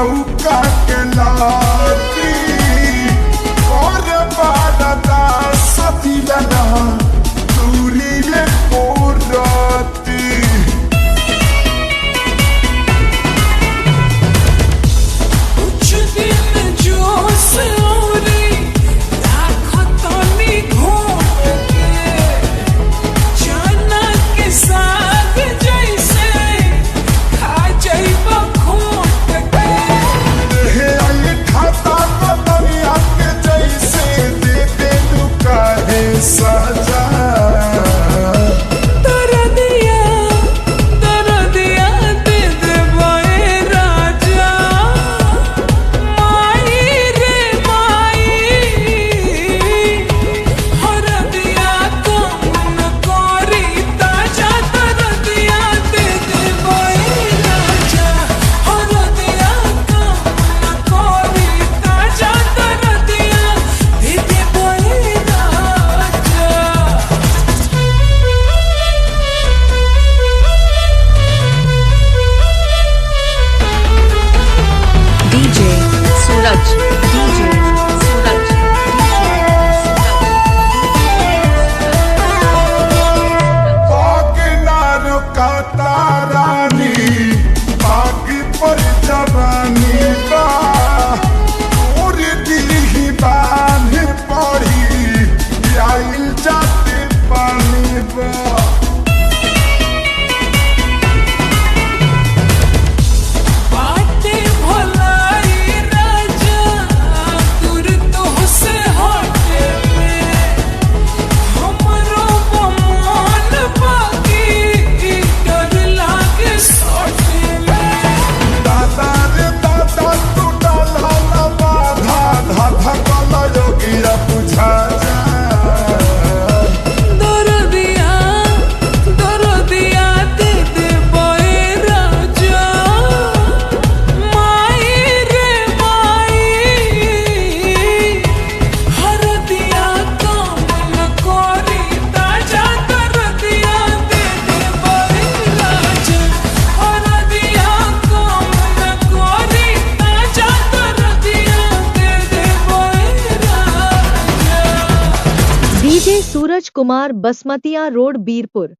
चौका के लाती और बारदा सती लगा दूरी ले कोराती कुछ दिन जो सौरी राखो तो नी घूम के जाना के साथ जैसे खा जाइबा खूट के हे आई खाता तो दुनिया के जैसे दे दे लुका है सजा डीजे सूरज कुमार, बसमतिया रोड, बीरपुर।